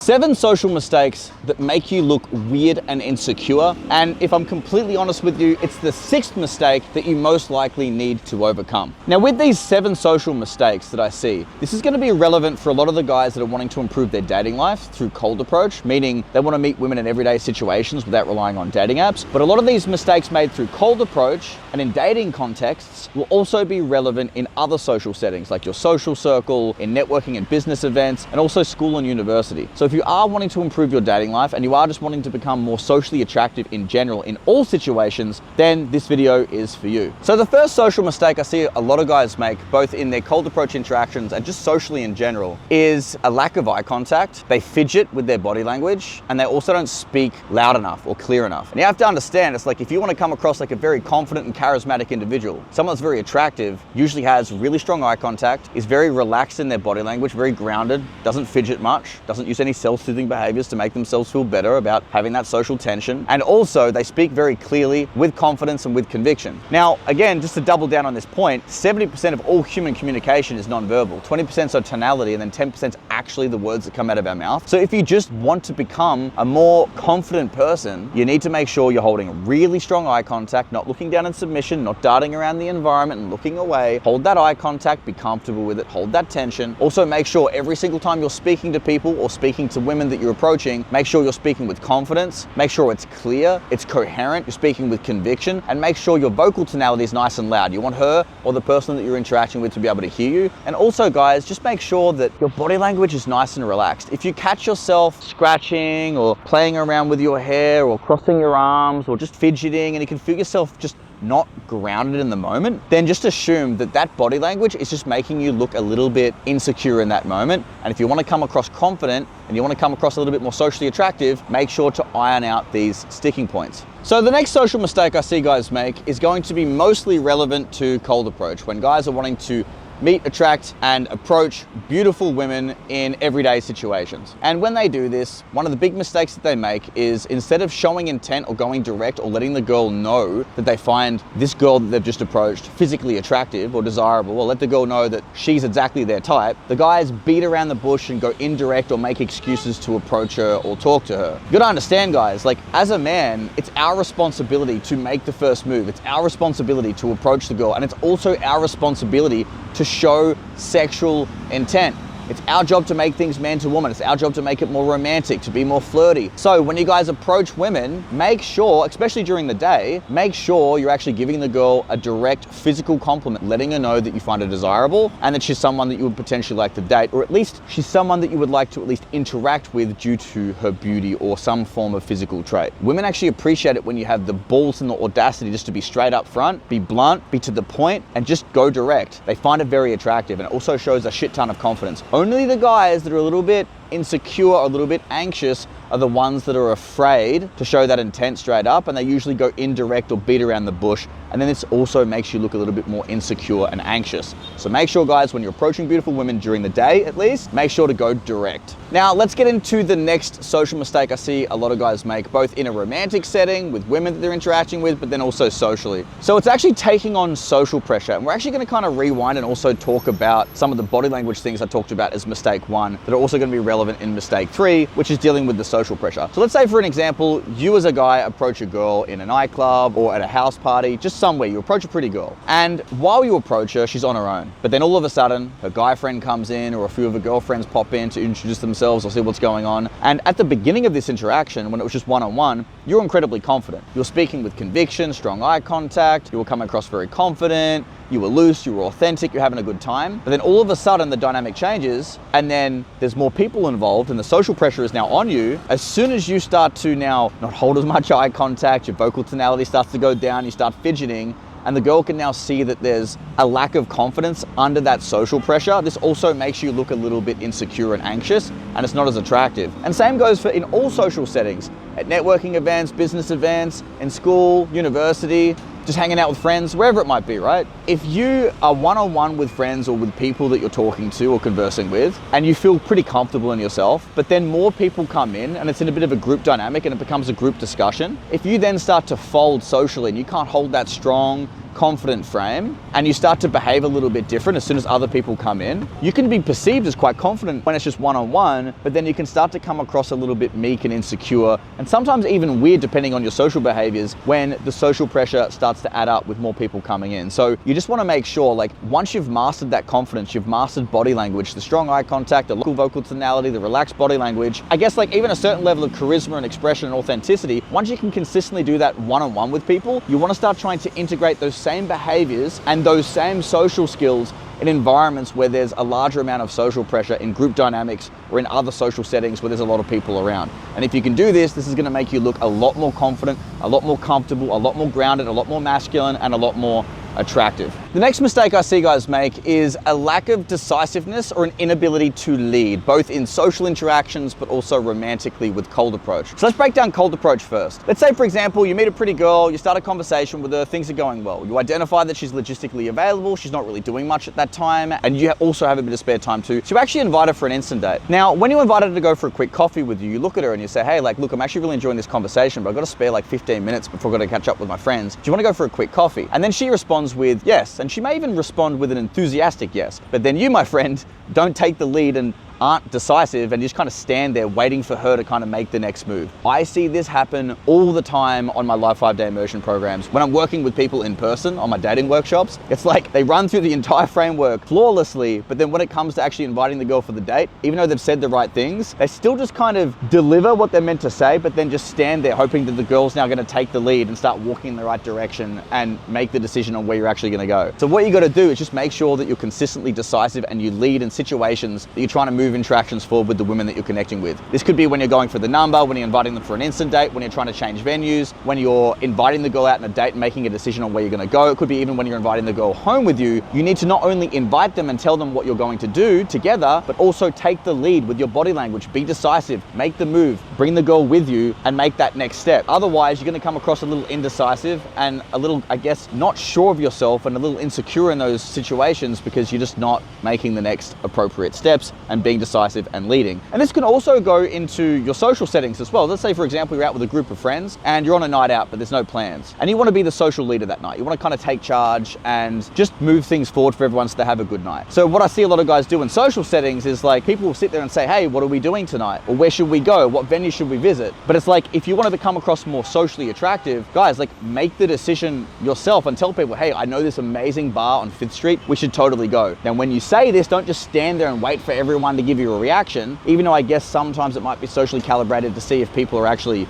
7 social mistakes that make you look weird and insecure. And if I'm completely honest with you, it's the 6th mistake that you most likely need to overcome. Now, with these 7 social mistakes that I see, this is going to be relevant for a lot of the guys that are wanting to improve their dating life through cold approach, meaning they want to meet women in everyday situations without relying on dating apps. But a lot of these mistakes made through cold approach and in dating contexts will also be relevant in other social settings, like your social circle, in networking and business events, and also school and university. So if you are wanting to improve your dating life and you are just wanting to become more socially attractive in general in all situations, then this video is for you. So the first social mistake I see a lot of guys make, both in their cold approach interactions and just socially in general, is a lack of eye contact. They fidget with their body language and they also don't speak loud enough or clear enough. And you have to understand, it's like if you want to come across like a very confident and charismatic individual, someone that's very attractive, usually has really strong eye contact, is very relaxed in their body language, very grounded, doesn't fidget much, doesn't use any self-soothing behaviors to make themselves feel better about having that social tension. And also they speak very clearly with confidence and with conviction. Now, again, just to double down on this point, 70% of all human communication is nonverbal, 20% are tonality, and then 10% actually the words that come out of our mouth. So if you just want to become a more confident person, you need to make sure you're holding really strong eye contact, not looking down in submission, not darting around the environment and looking away. Hold that eye contact, be comfortable with it, hold that tension. Also make sure every single time you're speaking to people or speaking to women that you're approaching, make sure you're speaking with confidence, make sure it's clear, it's coherent, you're speaking with conviction, and make sure your vocal tonality is nice and loud. You want her or the person that you're interacting with to be able to hear you. And also, guys, just make sure that your body language is nice and relaxed. If you catch yourself scratching or playing around with your hair or crossing your arms or just fidgeting and you can feel yourself just not grounded in the moment, then just assume that that body language is just making you look a little bit insecure in that moment. And if you want to come across confident and you want to come across a little bit more socially attractive, make sure to iron out these sticking points. So the next social mistake I see guys make is going to be mostly relevant to cold approach, when guys are wanting to meet, attract, and approach beautiful women in everyday situations. And when they do this, one of the big mistakes that they make is, instead of showing intent or going direct or letting the girl know that they find this girl that they've just approached physically attractive or desirable, or let the girl know that she's exactly their type, the guys beat around the bush and go indirect or make excuses to approach her or talk to her. You gotta understand, guys, like as a man, it's our responsibility to make the first move. It's our responsibility to approach the girl, and it's also our responsibility to show sexual intent. It's our job to make things man to woman. It's our job to make it more romantic, to be more flirty. So when you guys approach women, make sure, especially during the day, make sure you're actually giving the girl a direct physical compliment, letting her know that you find her desirable and that she's someone that you would potentially like to date, or at least she's someone that you would like to at least interact with due to her beauty or some form of physical trait. Women actually appreciate it when you have the balls and the audacity just to be straight up front, be blunt, be to the point, and just go direct. They find it very attractive, and it also shows a shit ton of confidence. Only the guys that are a little bit insecure or a little bit anxious are the ones that are afraid to show that intent straight up, and they usually go indirect or beat around the bush, and then this also makes you look a little bit more insecure and anxious. So make sure, guys, when you're approaching beautiful women during the day at least, make sure to go direct. Now let's get into the next social mistake I see a lot of guys make, both in a romantic setting with women that they're interacting with, but then also socially. So it's actually taking on social pressure, and we're actually going to kind of rewind and also talk about some of the body language things I talked about as mistake 1 that are also going to be relevant in mistake 3, which is dealing with the social pressure. So let's say, for an example, you as a guy approach a girl in a nightclub or at a house party, just somewhere. You approach a pretty girl, and while you approach her, she's on her own. But then all of a sudden, her guy friend comes in, or a few of her girlfriends pop in to introduce themselves or see what's going on. And at the beginning of this interaction, when it was just one-on-one, you're incredibly confident. You're speaking with conviction, strong eye contact, you were coming across very confident, you were loose, you were authentic, you're having a good time. But then all of a sudden the dynamic changes, and then there's more people involved and the social pressure is now on you. As soon as you start to now not hold as much eye contact, your vocal tonality starts to go down, you start fidgeting, and the girl can now see that there's a lack of confidence under that social pressure. This also makes you look a little bit insecure and anxious, and it's not as attractive. And same goes for in all social settings, at networking events, business events, in school, university, just hanging out with friends, wherever it might be, right? If you are one-on-one with friends or with people that you're talking to or conversing with, and you feel pretty comfortable in yourself, but then more people come in and it's in a bit of a group dynamic and it becomes a group discussion, if you then start to fold socially and you can't hold that strong, confident frame and you start to behave a little bit different as soon as other people come in, you can be perceived as quite confident when it's just one-on-one, but then you can start to come across a little bit meek and insecure, and sometimes even weird depending on your social behaviors when the social pressure starts to add up with more people coming in. So you just want to make sure, like, once you've mastered that confidence, you've mastered body language, the strong eye contact, the local vocal tonality, the relaxed body language, I guess like even a certain level of charisma and expression and authenticity, once you can consistently do that one-on-one with people, you want to start trying to integrate those same behaviors and those same social skills in environments where there's a larger amount of social pressure, in group dynamics or in other social settings where there's a lot of people around. And if you can do this, this is going to make you look a lot more confident, a lot more comfortable, a lot more grounded, a lot more masculine, and a lot more attractive. The next mistake I see guys make is a lack of decisiveness or an inability to lead, both in social interactions but also romantically with cold approach. So let's break down cold approach first. Let's say, for example, you meet a pretty girl, you start a conversation with her, things are going well. You identify that she's logistically available, she's not really doing much at that time, and you also have a bit of spare time too. So you actually invite her for an instant date. Now, when you invite her to go for a quick coffee with you, you look at her and you say, hey, like, look, I'm actually really enjoying this conversation, but I've got to spare like 15 minutes before I've got to catch up with my friends. Do you want to go for a quick coffee? And then she responds with yes, and she may even respond with an enthusiastic yes. But then you, my friend, don't take the lead and aren't decisive and you just kind of stand there waiting for her to kind of make the next move. I see this happen all the time on my live 5-day immersion programs. When I'm working with people in person on my dating workshops, it's like they run through the entire framework flawlessly, but then when it comes to actually inviting the girl for the date, even though they've said the right things, they still just kind of deliver what they're meant to say, but then just stand there hoping that the girl's now going to take the lead and start walking in the right direction and make the decision on where you're actually going to go. So what you got to do is just make sure that you're consistently decisive and you lead in situations that you're trying to move interactions forward with the women that you're connecting with. This could be when you're going for the number, when you're inviting them for an instant date, when you're trying to change venues, when you're inviting the girl out on a date and making a decision on where you're going to go. It could be even when you're inviting the girl home with you. You need to not only invite them and tell them what you're going to do together, but also take the lead with your body language. Be decisive, make the move, bring the girl with you and make that next step. Otherwise, you're going to come across a little indecisive and a little, I guess, not sure of yourself and a little insecure in those situations because you're just not making the next appropriate steps and being decisive and leading. And this can also go into your social settings as well. Let's say, for example, you're out with a group of friends and you're on a night out, but there's no plans. And you want to be the social leader that night. You want to kind of take charge and just move things forward for everyone so they have a good night. So what I see a lot of guys do in social settings is like people will sit there and say, hey, what are we doing tonight? Or where should we go? What venue should we visit? But it's like, if you want to become across more socially attractive, guys, like make the decision yourself and tell people, hey, I know this amazing bar on 5th Street. We should totally go. Now, when you say this, don't just stand there and wait for everyone to give you a reaction, even though I guess sometimes it might be socially calibrated to see if people are actually,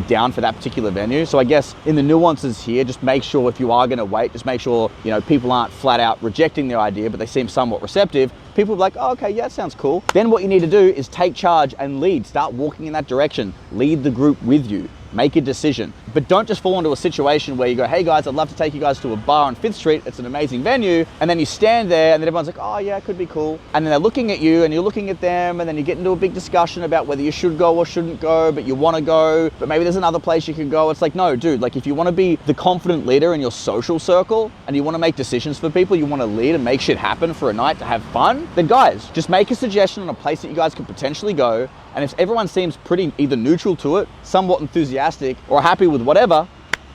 down for that particular venue. So I guess in the nuances here, just make sure if you are going to wait, just make sure, people aren't flat out rejecting their idea, but they seem somewhat receptive. People are like, oh, okay, yeah, that sounds cool. Then what you need to do is take charge and lead. Start walking in that direction. Lead the group with you. Make a decision. But don't just fall into a situation where you go, hey guys, I'd love to take you guys to a bar on 5th Street. It's an amazing venue. And then you stand there and then everyone's like, oh yeah, it could be cool. And then they're looking at you and you're looking at them and then you get into a big discussion about whether you should go or shouldn't go, but you want to go, but maybe there's another place you can go. It's like, no, dude, like if you want to be the confident leader in your social circle and you want to make decisions for people, you want to lead and make shit happen for a night to have fun, then guys, just make a suggestion on a place that you guys could potentially go. And if everyone seems pretty either neutral to it, somewhat enthusiastic, or happy with whatever,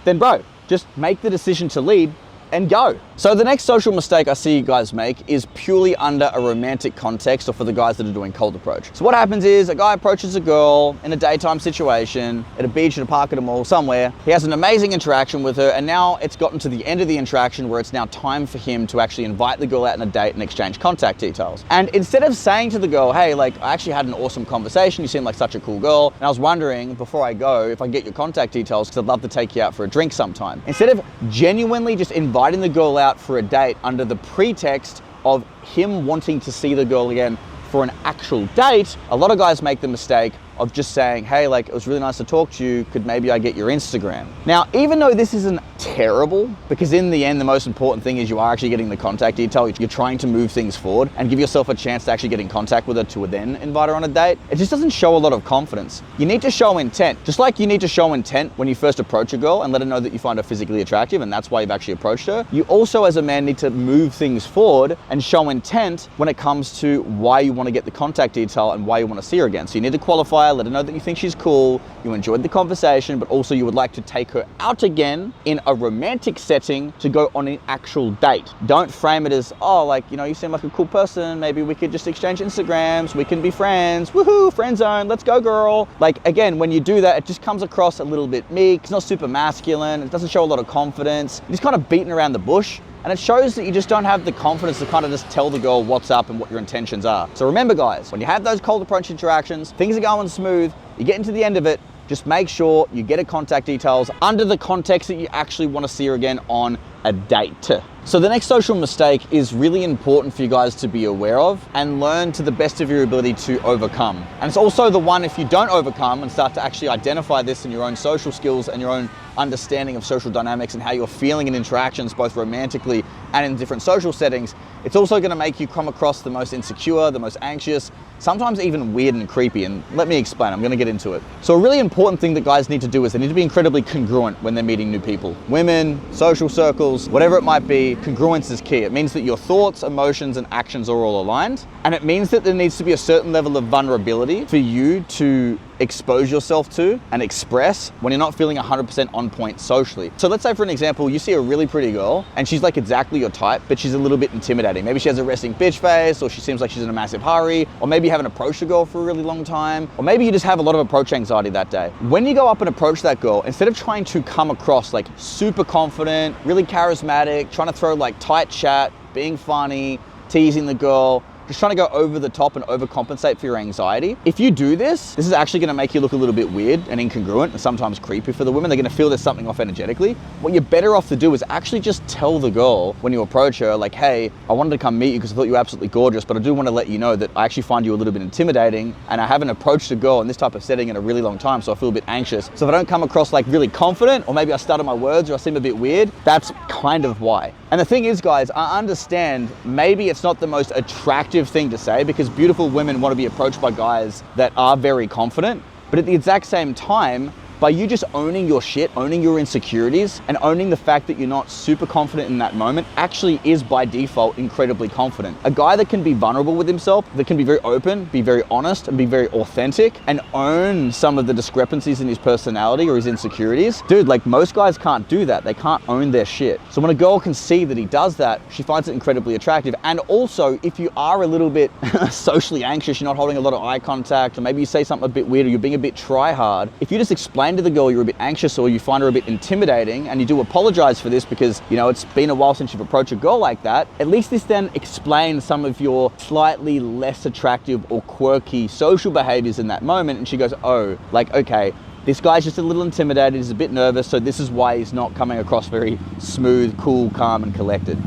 then bro, just make the decision to lead and go. So the next social mistake I see you guys make is purely under a romantic context or for the guys that are doing cold approach. So what happens is a guy approaches a girl in a daytime situation, at a beach, at a park, at a mall, somewhere. He has an amazing interaction with her and now it's gotten to the end of the interaction where it's now time for him to actually invite the girl out on a date and exchange contact details. And instead of saying to the girl, hey, like I actually had an awesome conversation, you seem like such a cool girl, and I was wondering before I go if I can get your contact details because I'd love to take you out for a drink sometime. Instead of genuinely just inviting the girl out for a date under the pretext of him wanting to see the girl again for an actual date, a lot of guys make the mistake of just saying, hey, like, it was really nice to talk to you. Could maybe I get your Instagram? Now, even though this isn't terrible, because in the end, the most important thing is you are actually getting the contact detail. You're trying to move things forward and give yourself a chance to actually get in contact with her to then invite her on a date. It just doesn't show a lot of confidence. You need to show intent. Just like you need to show intent when you first approach a girl and let her know that you find her physically attractive and that's why you've actually approached her. You also, as a man, need to move things forward and show intent when it comes to why you want to get the contact detail and why you want to see her again. So you need to qualify hi, let her know that you think she's cool, you enjoyed the conversation, but also you would like to take her out again in a romantic setting to go on an actual date. Don't frame it as, oh, like, you know, you seem like a cool person, maybe we could just exchange Instagrams, we can be friends, woohoo, friend zone, let's go girl. Like, again, when you do that, it just comes across a little bit meek, it's not super masculine, it doesn't show a lot of confidence, you're just kind of beating around the bush. And it shows that you just don't have the confidence to kind of just tell the girl what's up and what your intentions are. So remember guys, when you have those cold approach interactions, things are going smooth, you get into the end of it, just make sure you get her contact details under the context that you actually want to see her again on a date. So the next social mistake is really important for you guys to be aware of and learn to the best of your ability to overcome. And it's also the one, if you don't overcome and start to actually identify this in your own social skills and your own understanding of social dynamics and how you're feeling in interactions, both romantically and in different social settings, it's also going to make you come across the most insecure, the most anxious, sometimes even weird and creepy. And let me explain, I'm going to get into it. So a really important thing that guys need to do is they need to be incredibly congruent when they're meeting new people. Women, social circles, whatever it might be, congruence is key. It means that your thoughts, emotions, and actions are all aligned. And it means that there needs to be a certain level of vulnerability for you to expose yourself to and express when you're not feeling 100% on point socially. So let's say for an example, you see a really pretty girl and she's like exactly your type, but she's a little bit intimidating. Maybe she has a resting bitch face, or she seems like she's in a massive hurry, or maybe you haven't approached a girl for a really long time, or maybe you just have a lot of approach anxiety that day. When you go up and approach that girl, instead of trying to come across like super confident, really charismatic, trying to throw like tight chat, being funny, teasing the girl, just trying to go over the top and overcompensate for your anxiety. If you do this is actually gonna make you look a little bit weird and incongruent and sometimes creepy for the women. They're gonna feel there's something off energetically. What you're better off to do is actually just tell the girl when you approach her, like, hey, I wanted to come meet you because I thought you were absolutely gorgeous, but I do want to let you know that I actually find you a little bit intimidating and I haven't approached a girl in this type of setting in a really long time, so I feel a bit anxious. So if I don't come across like really confident, or maybe I stutter my words or I seem a bit weird, that's kind of why. And the thing is, guys, I understand maybe it's not the most attractive thing to say because beautiful women want to be approached by guys that are very confident, but at the exact same time, by you just owning your shit, owning your insecurities, and owning the fact that you're not super confident in that moment actually is by default incredibly confident. A guy that can be vulnerable with himself, that can be very open, be very honest, and be very authentic, and own some of the discrepancies in his personality or his insecurities. Dude, like most guys can't do that. They can't own their shit. So when a girl can see that he does that, she finds it incredibly attractive. And also, if you are a little bit socially anxious, you're not holding a lot of eye contact, or maybe you say something a bit weird, or you're being a bit try hard, if you just explain to the girl you're a bit anxious or you find her a bit intimidating, and you do apologize for this because, you know, it's been a while since you've approached a girl like that, at least this then explains some of your slightly less attractive or quirky social behaviors in that moment. And she goes, oh, like, okay, this guy's just a little intimidated, he's a bit nervous, so this is why he's not coming across very smooth, cool, calm, and collected.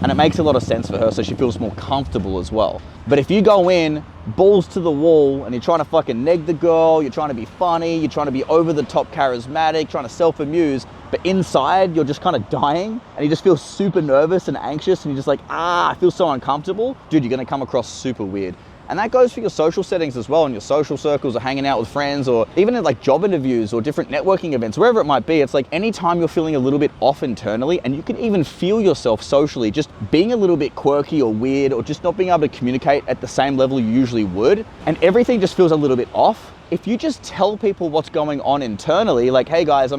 And it makes a lot of sense for her, so she feels more comfortable as well. But if you go in balls to the wall and you're trying to fucking neg the girl, you're trying to be funny, you're trying to be over the top charismatic, trying to self-amuse, but inside you're just kind of dying and you just feel super nervous and anxious and you're just like, I feel so uncomfortable, dude, you're gonna come across super weird. And that goes for your social settings as well, in your social circles or hanging out with friends, or even in like job interviews or different networking events, wherever it might be. It's like anytime you're feeling a little bit off internally, and you can even feel yourself socially just being a little bit quirky or weird, or just not being able to communicate at the same level you usually would, and everything just feels a little bit off. If you just tell people what's going on internally, like, hey guys,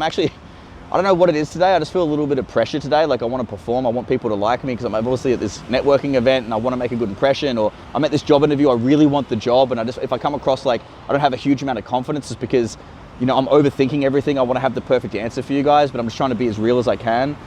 I don't know what it is today. I just feel a little bit of pressure today. Like I want to perform. I want people to like me because I'm obviously at this networking event and I want to make a good impression, or I'm at this job interview. I really want the job. And if I come across like I don't have a huge amount of confidence, it's because, you know, I'm overthinking everything. I want to have the perfect answer for you guys, but I'm just trying to be as real as I can.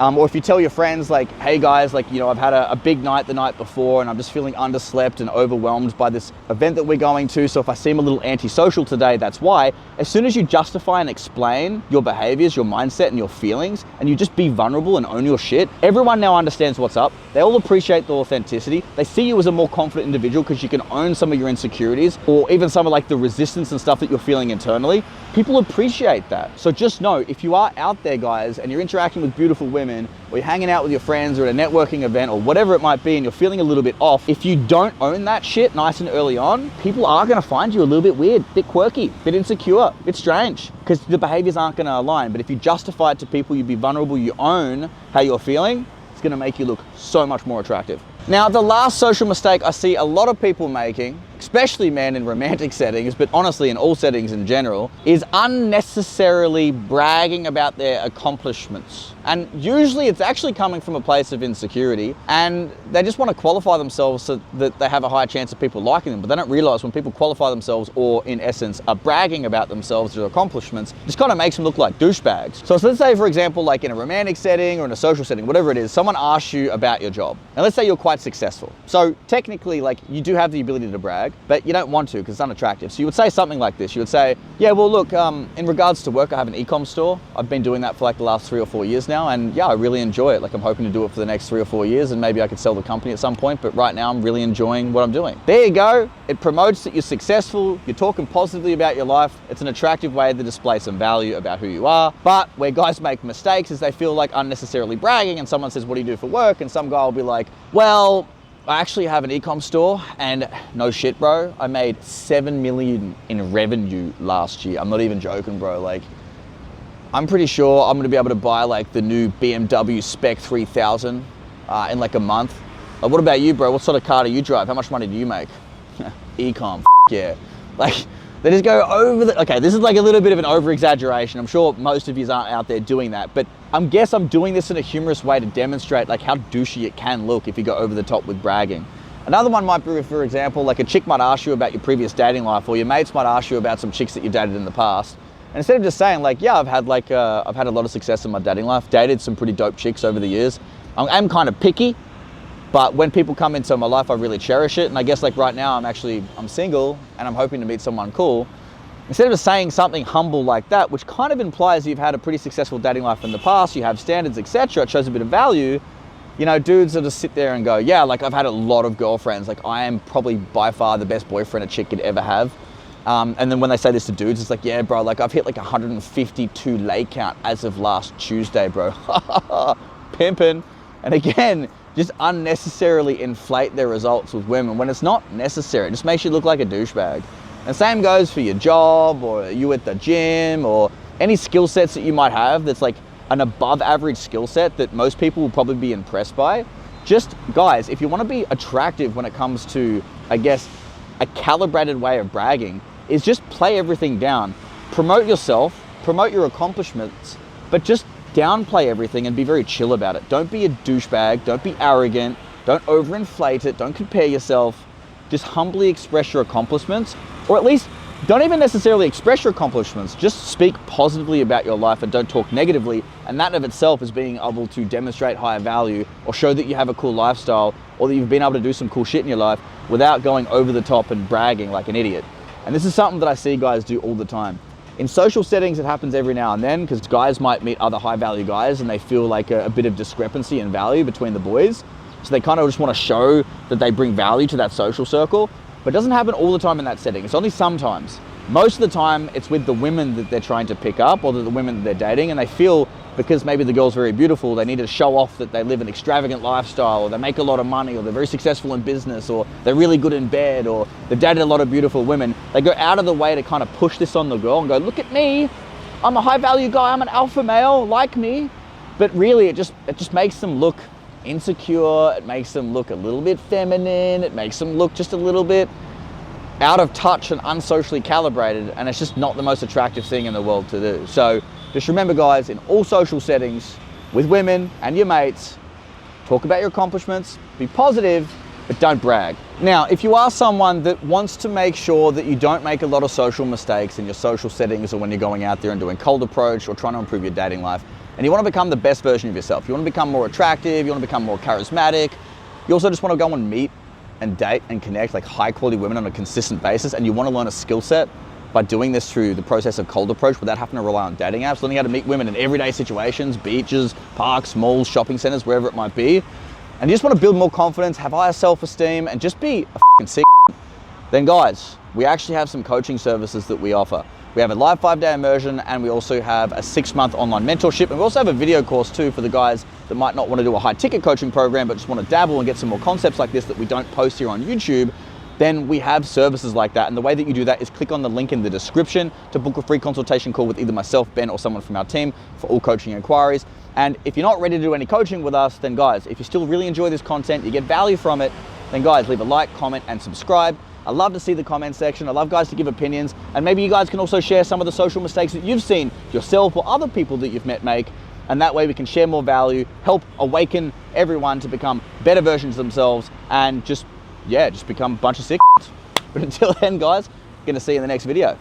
Or if you tell your friends like, hey guys, like, you know, I've had a big night the night before and I'm just feeling underslept and overwhelmed by this event that we're going to. So if I seem a little antisocial today, that's why. As soon as you justify and explain your behaviors, your mindset and your feelings, and you just be vulnerable and own your shit, everyone now understands what's up. They all appreciate the authenticity. They see you as a more confident individual because you can own some of your insecurities, or even some of like the resistance and stuff that you're feeling internally. People appreciate that. So just know, if you are out there, guys, and you're interacting with beautiful women, or you're hanging out with your friends or at a networking event or whatever it might be, and you're feeling a little bit off, if you don't own that shit nice and early on, people are going to find you a little bit weird, bit quirky, bit insecure, bit strange, because the behaviors aren't going to align. But if you justify it to people, you be vulnerable, you own how you're feeling, it's going to make you look so much more attractive. Now, the last social mistake I see a lot of people making especially man in romantic settings, but honestly in all settings in general, is unnecessarily bragging about their accomplishments. And usually it's actually coming from a place of insecurity, and they just want to qualify themselves so that they have a higher chance of people liking them. But they don't realize when people qualify themselves, or in essence are bragging about themselves, their accomplishments, just kind of makes them look like douchebags. So let's say, for example, like in a romantic setting or in a social setting, whatever it is, someone asks you about your job. And let's say you're quite successful. So technically, like, you do have the ability to brag, but you don't want to because it's unattractive. So you would say something like this. You would say, yeah, well, look, in regards to work, I have an e-com store. I've been doing that for like the last 3 or 4 years now. And yeah, I really enjoy it. Like, I'm hoping to do it for the next 3 or 4 years, and maybe I could sell the company at some point. But right now I'm really enjoying what I'm doing. There you go. It promotes that you're successful. You're talking positively about your life. It's an attractive way to display some value about who you are. But where guys make mistakes is they feel like unnecessarily bragging, and someone says, what do you do for work? And some guy will be like, well, I actually have an e-com store, and no shit, bro, I made 7 million in revenue last year. I'm not even joking, bro. Like, I'm pretty sure I'm gonna be able to buy like the new BMW Spec 3000 in like a month. Like, what about you, bro? What sort of car do you drive? How much money do you make? E-com, yeah. Like, they just go over the, okay, this is like a little bit of an over-exaggeration. I'm sure most of you aren't out there doing that, but I guess I'm doing this in a humorous way to demonstrate like how douchey it can look if you go over the top with bragging. Another one might be, for example, like a chick might ask you about your previous dating life, or your mates might ask you about some chicks that you dated in the past. And instead of just saying like, yeah, I've had a lot of success in my dating life, dated some pretty dope chicks over the years. I'm kind of picky, but when people come into my life, I really cherish it. And I guess like right now, I'm single and I'm hoping to meet someone cool. Instead of saying something humble like that, which kind of implies you've had a pretty successful dating life in the past, you have standards, etc., it shows a bit of value. You know, dudes will just sit there and go, yeah, like I've had a lot of girlfriends. Like I am probably by far the best boyfriend a chick could ever have. And then when they say this to dudes, it's like, yeah, bro, like I've hit like 152 lay count as of last Tuesday, bro. Pimpin'. And again, just unnecessarily inflate their results with women when it's not necessary. It just makes you look like a douchebag. And same goes for your job, or you at the gym, or any skill sets that you might have that's like an above average skill set that most people will probably be impressed by. Just, guys, if you want to be attractive when it comes to, I guess, a calibrated way of bragging, is just play everything down. Promote yourself, promote your accomplishments, but just downplay everything and be very chill about it. Don't be a douchebag, don't be arrogant, don't overinflate it, don't compare yourself. Just humbly express your accomplishments, or at least don't even necessarily express your accomplishments, just speak positively about your life and don't talk negatively. And that of itself is being able to demonstrate higher value, or show that you have a cool lifestyle, or that you've been able to do some cool shit in your life without going over the top and bragging like an idiot. And this is something that I see guys do all the time. In social settings, it happens every now and then because guys might meet other high value guys and they feel like a bit of discrepancy in value between the boys. So they kind of just want to show that they bring value to that social circle, but it doesn't happen all the time in that setting. It's only sometimes. Most of the time, it's with the women that they're trying to pick up, or the women that they're dating, and they feel because maybe the girl's very beautiful, they need to show off that they live an extravagant lifestyle, or they make a lot of money, or they're very successful in business, or they're really good in bed, or they've dated a lot of beautiful women. They go out of the way to kind of push this on the girl and go, look at me, I'm a high value guy, I'm an alpha male, like me. But really, it just makes them look insecure, it makes them look a little bit feminine, it makes them look just a little bit out of touch and unsocially calibrated, and it's just not the most attractive thing in the world to do. So just remember, guys, in all social settings, with women and your mates, talk about your accomplishments, be positive, but don't brag. Now, if you are someone that wants to make sure that you don't make a lot of social mistakes in your social settings, or when you're going out there and doing cold approach or trying to improve your dating life, and you want to become the best version of yourself, you want to become more attractive, you want to become more charismatic, you also just want to go and meet and date and connect like high quality women on a consistent basis, and you want to learn a skill set by doing this through the process of cold approach without having to rely on dating apps, learning how to meet women in everyday situations, beaches, parks, malls, shopping centers, wherever it might be, and you just want to build more confidence, have higher self-esteem, and just be a fucking sick, then guys, we actually have some coaching services that we offer. We have a live 5-day immersion, and we also have a 6-month online mentorship, and we also have a video course too for the guys that might not want to do a high ticket coaching program but just want to dabble and get some more concepts like this that we don't post here on YouTube. Then we have services like that, and the way that you do that is click on the link in the description to book a free consultation call with either myself, Ben, or someone from our team for all coaching inquiries. And if you're not ready to do any coaching with us, then guys, if you still really enjoy this content, you get value from it, then guys, leave a like, comment, and subscribe. I love to see the comment section. I love guys to give opinions, and maybe you guys can also share some of the social mistakes that you've seen yourself or other people that you've met make, and that way we can share more value, help awaken everyone to become better versions of themselves, and just become a bunch of sick. But until then, guys, gonna see you in the next video.